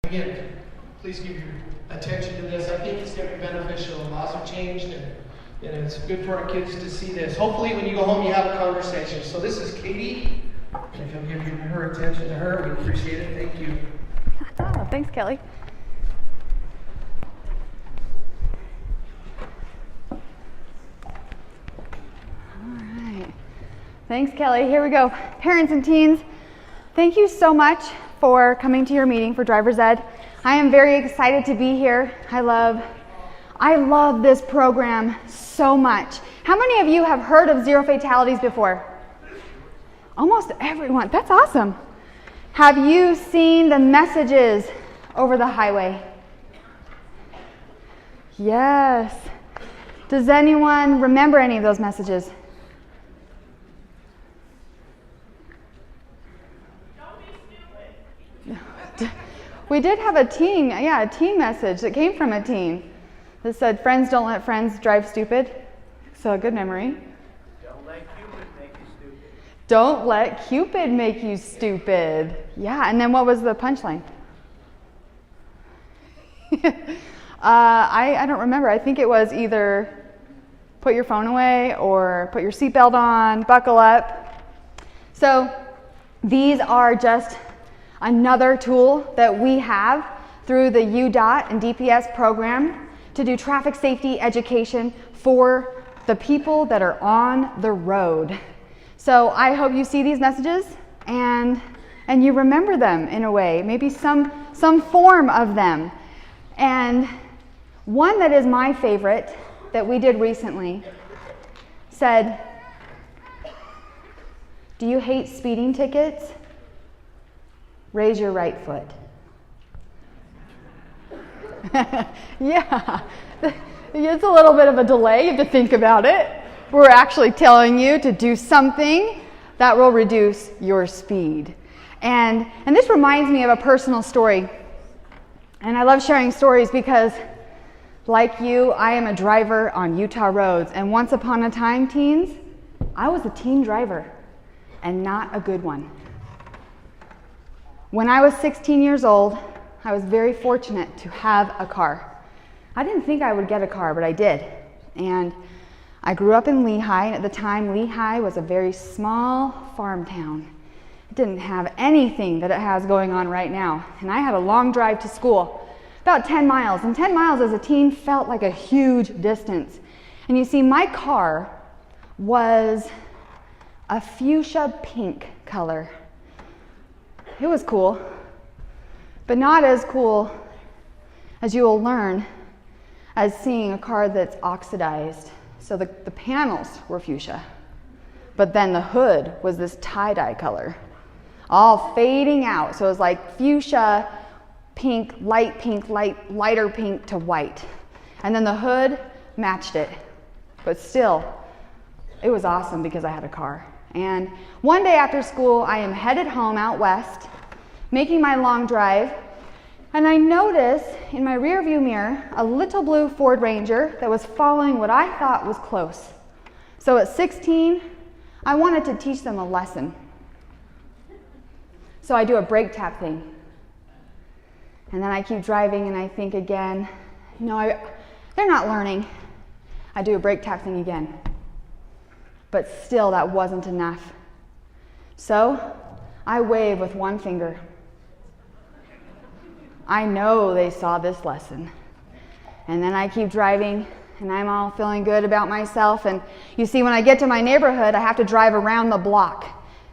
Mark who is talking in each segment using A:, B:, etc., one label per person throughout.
A: Again, please give your attention to this. I think it's going to be beneficial. Laws have changed, and it's good for our kids to see this. Hopefully, when you go home, you have a conversation. So this is Katie. If you'll give her attention to her, we appreciate it. Thank you.
B: Oh, thanks, Kelly. All right. Thanks, Kelly. Here we go. Parents and teens, thank you so much for coming to your meeting for Driver's Ed. I am very excited to be here. I love this program so much. How many of you have heard of zero fatalities before? Almost everyone. That's awesome. Have you seen the messages over the highway? Yes. Does anyone remember any of those messages? We did have a teen message that came from a teen that said, "Friends don't let friends drive stupid." So a good memory.
C: Don't let Cupid make you stupid.
B: Don't let Cupid make you stupid. Yeah, and then what was the punchline? I don't remember. I think it was either put your phone away or put your seatbelt on, buckle up. So these are just another tool that we have through the UDOT and DPS program to do traffic safety education for the people that are on the road. So I hope you see these messages and you remember them in a way, maybe some form of them. And one that is my favorite that we did recently said, "Do you hate speeding tickets? Raise your right foot." Yeah, it's a little bit of a delay. You have to think about it. We're actually telling you to do something that will reduce your speed. And this reminds me of a personal story. And I love sharing stories because, like you, I am a driver on Utah roads. And once upon a time, teens, I was a teen driver and not a good one. When I was 16 years old, I was very fortunate to have a car. I didn't think I would get a car, but I did. And I grew up in Lehigh, and at the time, Lehigh was a very small farm town. It didn't have anything that it has going on right now. And I had a long drive to school, about 10 miles. And 10 miles as a teen felt like a huge distance. And you see, my car was a fuchsia pink color. It was cool, but not as cool as you will learn as seeing a car that's oxidized. So the panels were fuchsia, but then the hood was this tie-dye color, all fading out. So it was like fuchsia, pink, lighter pink to white. And then the hood matched it, but still, it was awesome because I had a car. And one day after school, I am headed home out west, making my long drive, and I notice in my rearview mirror a little blue Ford Ranger that was following what I thought was close. So at 16, I wanted to teach them a lesson. So I do a brake tap thing. And then I keep driving and I think again, they're not learning. I do a brake tap thing again. But still, that wasn't enough. So I wave with one finger. I know they saw this lesson. And then I keep driving, and I'm all feeling good about myself. And you see, when I get to my neighborhood, I have to drive around the block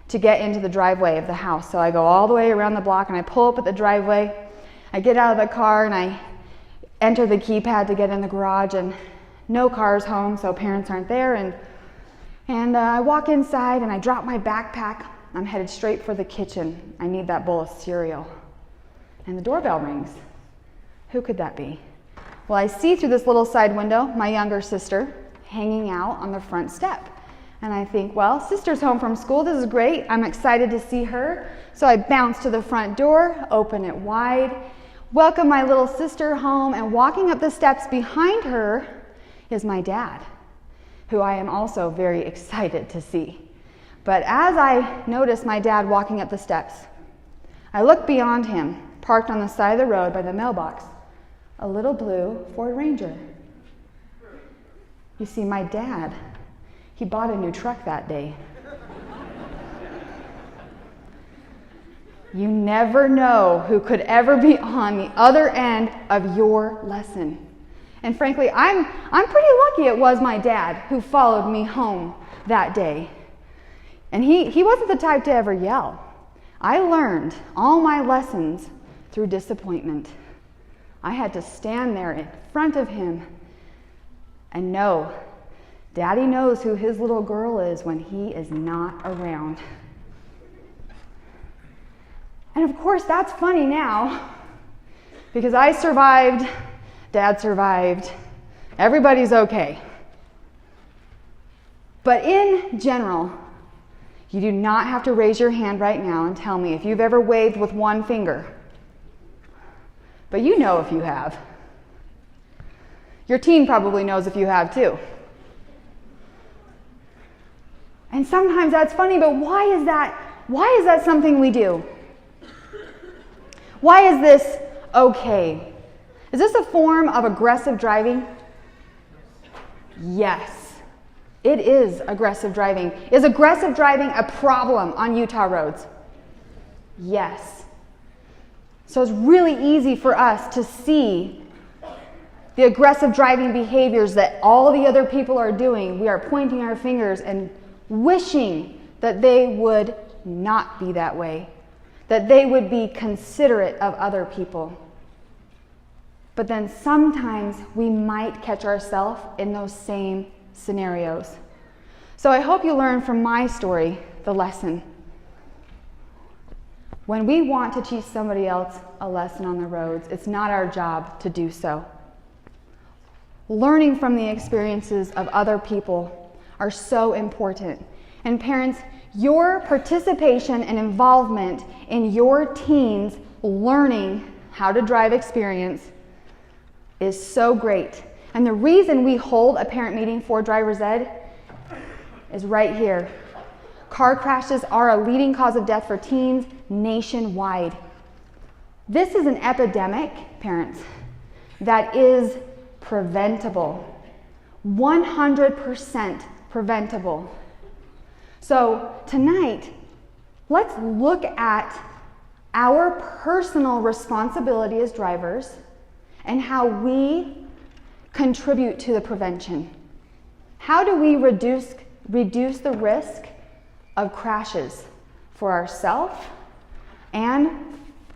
B: to get into the driveway of the house. So I go all the way around the block, and I pull up at the driveway. I get out of the car, and I enter the keypad to get in the garage, and no cars home, so parents aren't there. And I walk inside, and I drop my backpack. I'm headed straight for the kitchen. I need that bowl of cereal. And the doorbell rings. Who could that be? Well, I see through this little side window my younger sister hanging out on the front step. And I think, well, sister's home from school. This is great. I'm excited to see her. So I bounce to the front door, open it wide, welcome my little sister home, and walking up the steps behind her is my dad, who I am also very excited to see. But as I notice my dad walking up the steps, I look beyond him parked on the side of the road by the mailbox, a little blue Ford Ranger. You see, my dad, he bought a new truck that day. You never know who could ever be on the other end of your lesson. And frankly, I'm pretty lucky it was my dad who followed me home that day. And he wasn't the type to ever yell. I learned all my lessons through disappointment. I had to stand there in front of him and know Daddy knows who his little girl is when he is not around. And of course, that's funny now because I survived, Dad survived, everybody's okay. But in general, you do not have to raise your hand right now and tell me if you've ever waved with one finger. But you know if you have. Your teen probably knows if you have too. And sometimes that's funny, but why is that something we do? Why is this okay? Is this a form of aggressive driving? Yes, it is aggressive driving. Is aggressive driving a problem on Utah roads? Yes. So it's really easy for us to see the aggressive driving behaviors that all the other people are doing. We are pointing our fingers and wishing that they would not be that way, that they would be considerate of other people. But then sometimes we might catch ourselves in those same scenarios. So I hope you learn from my story the lesson. When we want to teach somebody else a lesson on the roads, it's not our job to do so. Learning from the experiences of other people are so important. And parents, your participation and involvement in your teens' learning how to drive experience is so great. And the reason we hold a parent meeting for driver's ed is right here. Car crashes are a leading cause of death for teens nationwide. This is an epidemic, parents, that is preventable. 100% preventable. So tonight, let's look at our personal responsibility as drivers and how we contribute to the prevention. How do we reduce the risk of crashes for ourselves and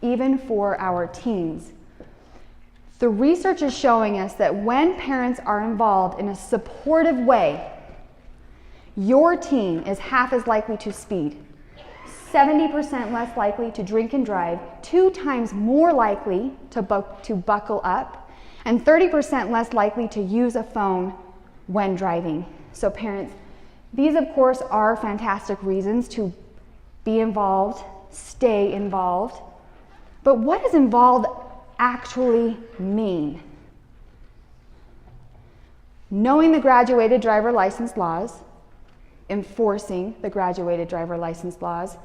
B: even for our teens? The research is showing us that when parents are involved in a supportive way, your teen is half as likely to speed, 70% less likely to drink and drive, 2 times more likely to buckle up, and 30% less likely to use a phone when driving. So parents, these of course are fantastic reasons to be involved, stay involved. But what does involved actually mean? Knowing the graduated driver license laws, enforcing the graduated driver license laws,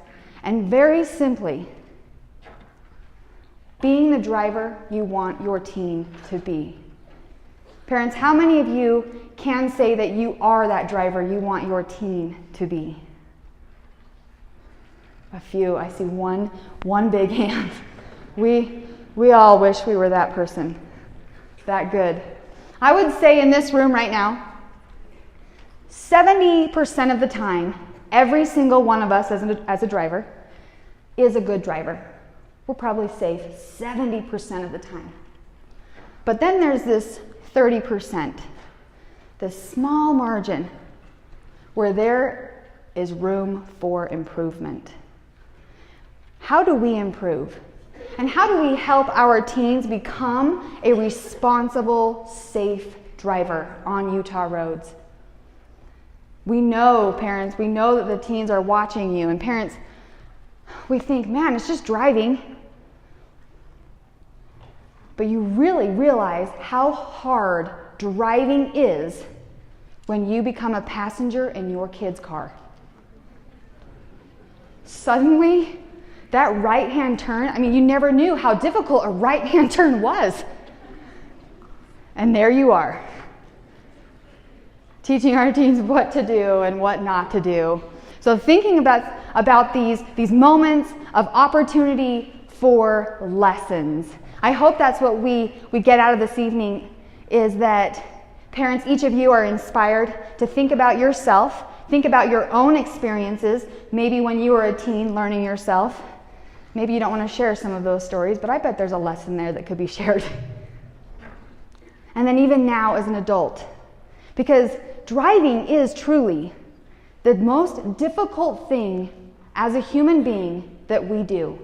B: and very simply, being the driver you want your teen to be. Parents, how many of you can say that you are that driver you want your teen to be? A few. I see one big hand. We all wish we were that person, that good. I would say in this room right now, 70% of the time, every single one of us as a driver is a good driver. We're probably safe 70% of the time. But then there's this 30%, this small margin where there is room for improvement. How do we improve? And how do we help our teens become a responsible, safe driver on Utah roads? We know, parents, we know that the teens are watching you. And parents, we think, man, it's just driving. But you really realize how hard driving is when you become a passenger in your kid's car. Suddenly, That right-hand turn, I mean, you never knew how difficult a right-hand turn was. And there you are, teaching our teens what to do and what not to do. So thinking about these moments of opportunity for lessons. I hope that's what we get out of this evening, is that parents, each of you are inspired to think about yourself, think about your own experiences, maybe when you were a teen learning yourself. Maybe you don't want to share some of those stories, but I bet there's a lesson there that could be shared. And then even now as an adult, because driving is truly the most difficult thing as a human being that we do.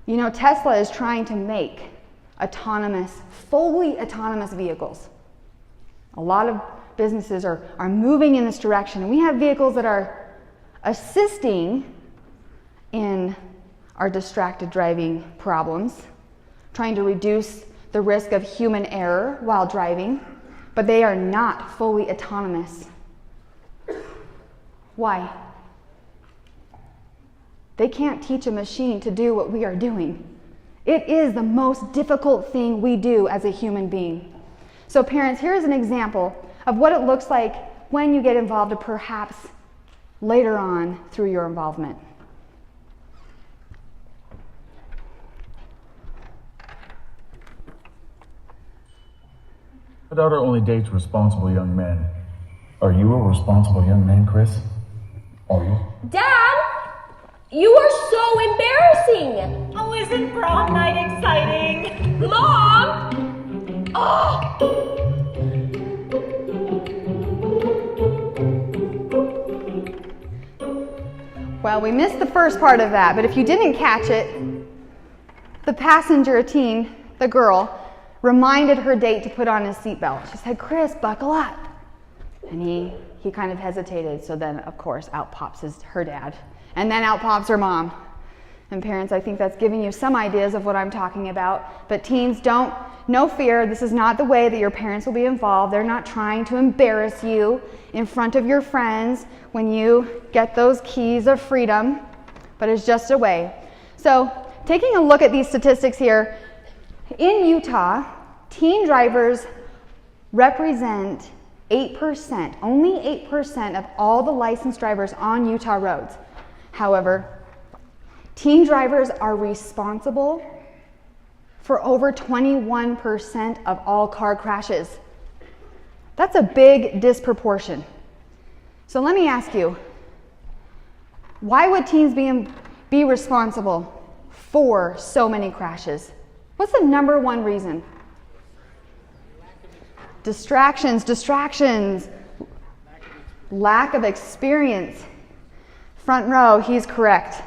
B: You know, Tesla is trying to make fully autonomous vehicles. A lot of businesses are moving in this direction, and we have vehicles that are assisting in our distracted driving problems, trying to reduce the risk of human error while driving, but they are not fully autonomous. Why? They can't teach a machine to do what we are doing. It is the most difficult thing we do as a human being. So parents, here's an example of what it looks like when you get involved, or perhaps later on through your involvement.
D: My daughter only dates responsible young men. Are you a responsible young man, Chris? Are you?
E: Dad, you are so embarrassing.
F: Oh, isn't prom night exciting?
E: Mom! Oh!
B: Well, we missed the first part of that, but if you didn't catch it, the passenger, a teen, the girl, reminded her date to put on his seatbelt. She said, "Chris, buckle up." And he kind of hesitated, so then, of course, out pops her dad. And then out pops her mom. And parents, I think that's giving you some ideas of what I'm talking about. But teens, no fear, this is not the way that your parents will be involved. They're not trying to embarrass you in front of your friends when you get those keys of freedom, but it's just a way. So, taking a look at these statistics here, in Utah, teen drivers represent 8%, only 8% of all the licensed drivers on Utah roads. However, teen drivers are responsible for over 21% of all car crashes. That's a big disproportion. So let me ask you, why would teens be responsible for so many crashes? What's the number one reason? Distractions. Lack of experience. Front row, he's correct.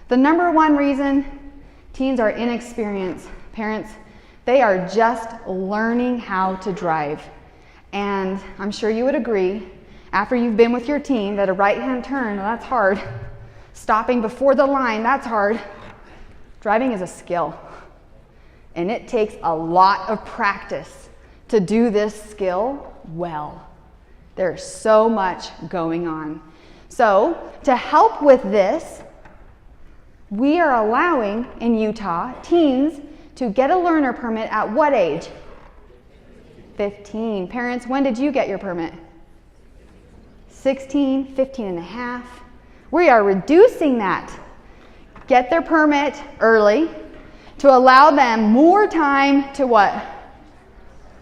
B: The number one reason teens are inexperienced. Parents, they are just learning how to drive. And I'm sure you would agree, after you've been with your teen, that a right-hand turn, well, that's hard. Stopping before the line, that's hard. Driving is a skill. And it takes a lot of practice to do this skill well. There's so much going on. So, to help with this, we are allowing in Utah teens to get a learner permit at what age? 15. Parents, when did you get your permit? 16, 15 and a half. We are reducing that. Get their permit early to allow them more time to what?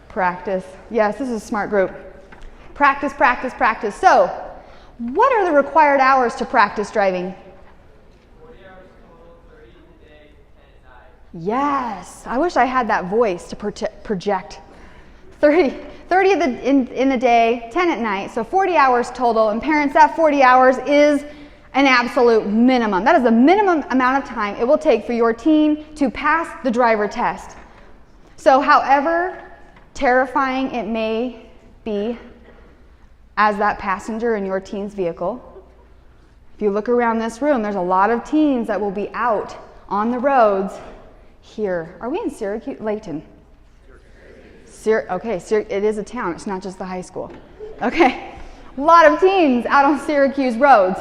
B: Practice. Yes, this is a smart group. Practice. So, what are the required hours to practice driving?
C: 40 hours total, 30 in the day, 10 at night.
B: Yes, I wish I had that voice to project. 30 in the day, 10 at night, so 40 hours total. And parents, that 40 hours is an absolute minimum. That is the minimum amount of time it will take for your teen to pass the driver test. So however terrifying it may be as that passenger in your teen's vehicle, if you look around this room, there's a lot of teens that will be out on the roads here. Are we in Syracuse? Layton. Okay, it is a town. It's not just the high school. Okay, a lot of teens out on Syracuse roads,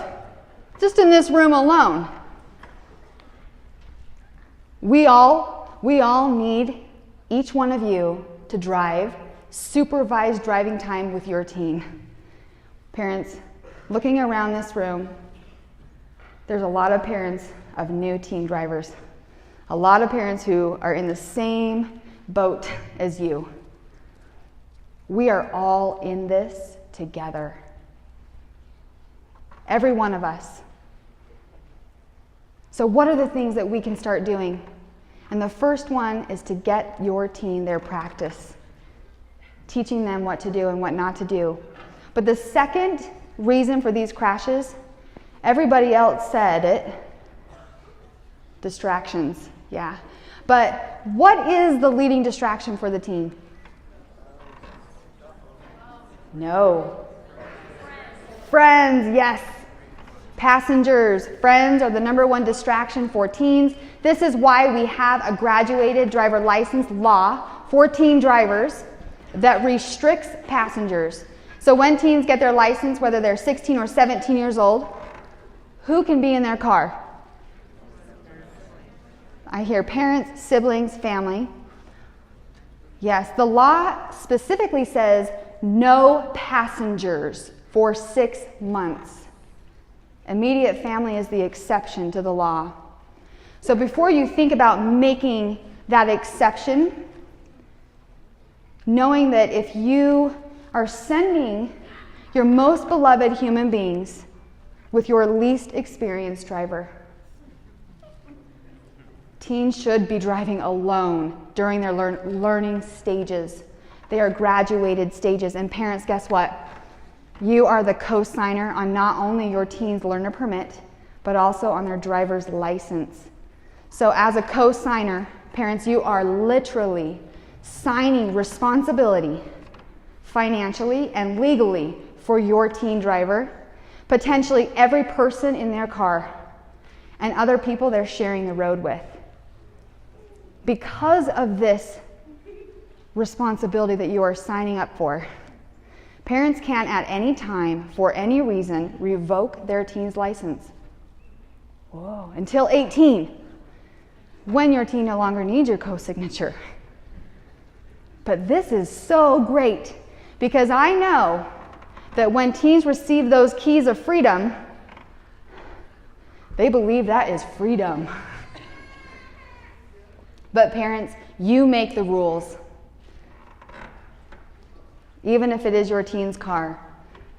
B: just in this room alone. We all need each one of you to drive supervised driving time with your teen. Parents, looking around this room, there's a lot of parents of new teen drivers. A lot of parents who are in the same boat as you. We are all in this together. Every one of us. So what are the things that we can start doing? And the first one is to get your teen their practice, teaching them what to do and what not to do. But the second reason for these crashes, everybody else said it, distractions, yeah. But what is the leading distraction for the teen? No. Friends, yes. Passengers, friends are the number one distraction for teens. This is why we have a graduated driver license law for teen drivers that restricts passengers. So when teens get their license, whether they're 16 or 17 years old, who can be in their car? I hear parents, siblings, family. Yes, the law specifically says no passengers for 6 months. Immediate family is the exception to the law. So before you think about making that exception, knowing that if you are sending your most beloved human beings with your least experienced driver, teens should be driving alone during their learning stages. They are graduated stages. And parents, guess what? You are the co-signer on not only your teen's learner permit, but also on their driver's license. So as a co-signer, parents, you are literally signing responsibility financially and legally for your teen driver, potentially every person in their car, and other people they're sharing the road with. Because of this responsibility that you are signing up for, parents can at any time, for any reason, revoke their teen's license. Whoa, until 18, when your teen no longer needs your co-signature. But this is so great because I know that when teens receive those keys of freedom, they believe that is freedom. But parents, you make the rules. Even if it is your teen's car,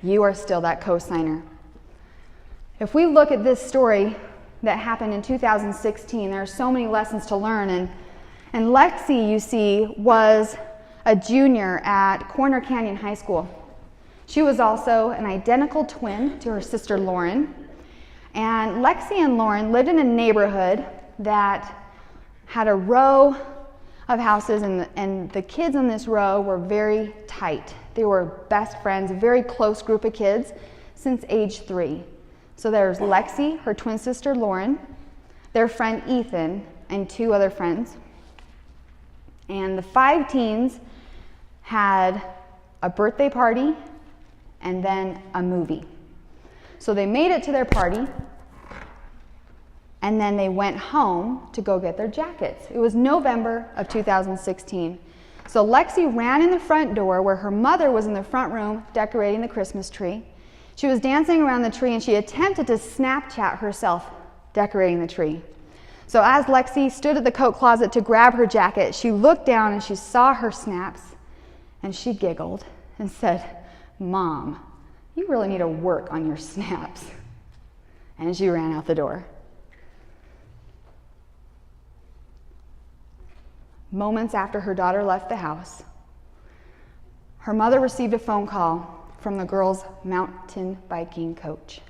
B: you are still that co-signer. If we look at this story that happened in 2016, there are so many lessons to learn. And Lexi, you see, was a junior at Corner Canyon High School. She was also an identical twin to her sister Lauren. And Lexi and Lauren lived in a neighborhood that had a row of houses, and the kids in this row were very tight. They were best friends, a very close group of kids since age 3. So there's Lexi, her twin sister Lauren, their friend Ethan, and 2 other friends. And the 5 teens had a birthday party and then a movie. So they made it to their party, and then they went home to go get their jackets. It was November of 2016. So Lexi ran in the front door where her mother was in the front room decorating the Christmas tree. She was dancing around the tree and she attempted to Snapchat herself decorating the tree. So as Lexi stood at the coat closet to grab her jacket, she looked down and she saw her snaps and she giggled and said, "Mom, you really need to work on your snaps." And she ran out the door. Moments after her daughter left the house, her mother received a phone call from the girls' mountain biking coach.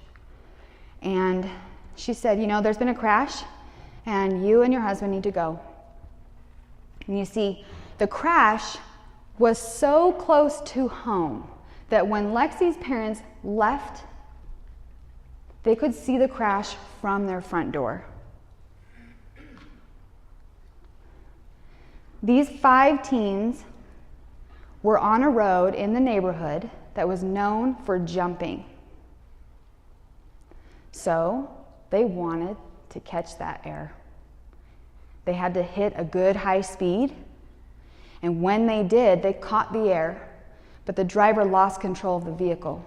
B: And she said, "You know, there's been a crash and you and your husband need to go." And you see, the crash was so close to home that when Lexi's parents left, they could see the crash from their front door. These 5 teens were on a road in the neighborhood that was known for jumping. So they wanted to catch that air. They had to hit a good high speed, and when they did, they caught the air, but the driver lost control of the vehicle.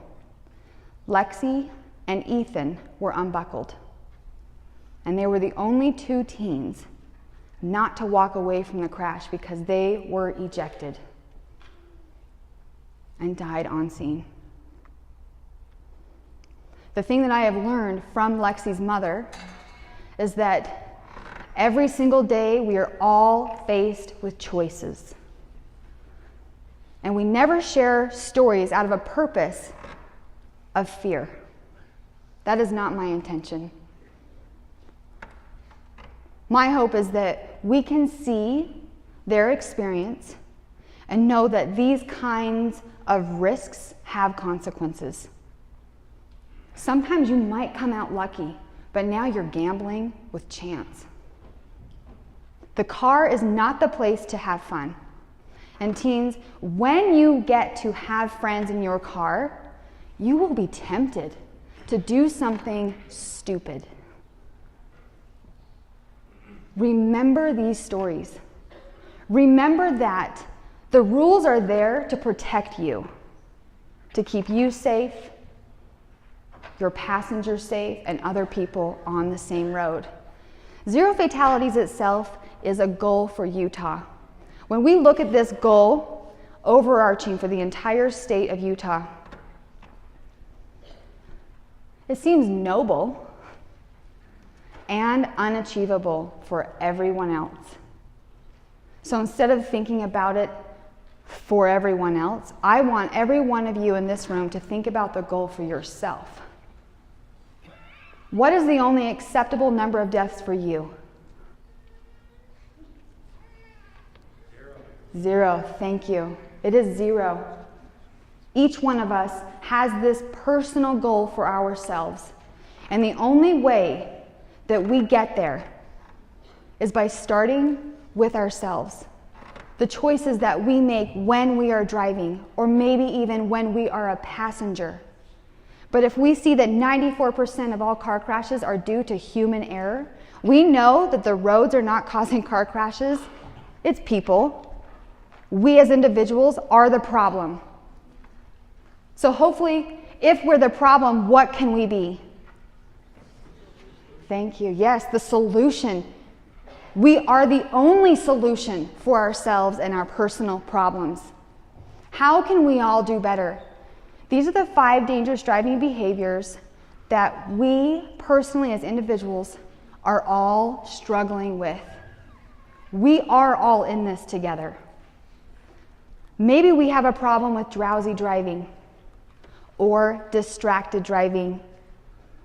B: Lexi and Ethan were unbuckled, and they were the only two teens not to walk away from the crash because they were ejected and died on scene. The thing that I have learned from Lexi's mother is that every single day we are all faced with choices. And we never share stories out of a purpose of fear. That is not my intention. My hope is that we can see their experience and know that these kinds of risks have consequences. Sometimes you might come out lucky, but now you're gambling with chance. The car is not the place to have fun. And teens, when you get to have friends in your car, you will be tempted to do something stupid. Remember these stories. Remember that the rules are there to protect you, to keep you safe, your passengers safe, and other people on the same road. Zero fatalities itself is a goal for Utah. When we look at this goal, overarching for the entire state of Utah, it seems noble and unachievable for everyone else. So instead of thinking about it for everyone else, I want every one of you in this room to think about the goal for yourself. What is the only acceptable number of deaths for you? 0. Thank you. It is 0. Each one of us has this personal goal for ourselves. And the only way that we get there is by starting with ourselves. The choices that we make when we are driving, or maybe even when we are a passenger. But if we see that 94% of all car crashes are due to human error, we know that the roads are not causing car crashes. It's people. We as individuals are the problem. So hopefully, if we're the problem, what can we be? Thank you. Yes, the solution. We are the only solution for ourselves and our personal problems. How can we all do better? These are the 5 dangerous driving behaviors that we personally as individuals are all struggling with. We are all in this together. Maybe we have a problem with drowsy driving or distracted driving.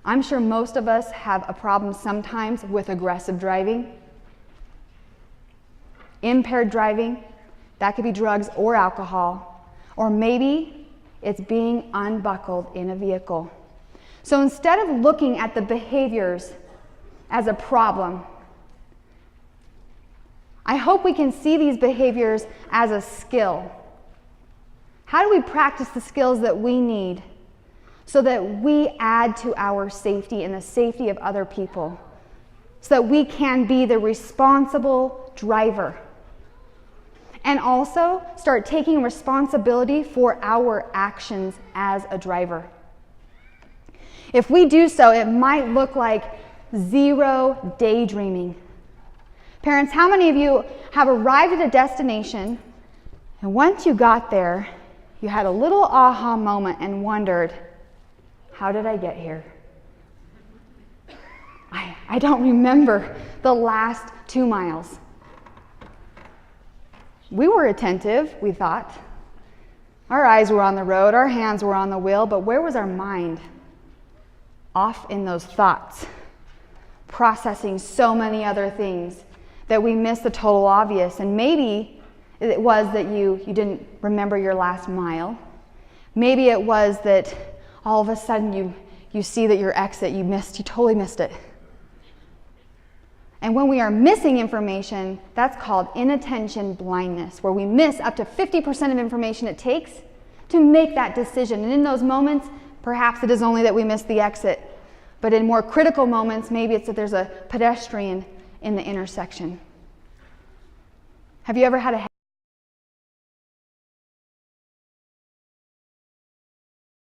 B: I'm sure most of us have a problem sometimes with aggressive driving. Impaired driving, that could be drugs or alcohol. Or maybe it's being unbuckled in a vehicle. So instead of looking at the behaviors as a problem, I hope we can see these behaviors as a skill. How do we practice the skills that we need so that we add to our safety and the safety of other people, so that we can be the responsible driver? And also start taking responsibility for our actions as a driver. If we do so, it might look like 0 daydreaming. Parents, how many of you have arrived at a destination, and once you got there, you had a little aha moment and wondered, how did I get here? I don't remember the last 2 miles. We were attentive, we thought. Our eyes were on the road, our hands were on the wheel, but where was our mind? Off in those thoughts, processing so many other things that we missed the total obvious. And maybe it was that you didn't remember your last mile. Maybe it was that all of a sudden you see that your exit, you totally missed it. And when we are missing information, that's called inattention blindness, where we miss up to 50% of information it takes to make that decision. And in those moments, perhaps it is only that we missed the exit. But in more critical moments, maybe it's that there's a pedestrian in the intersection. Have you ever had a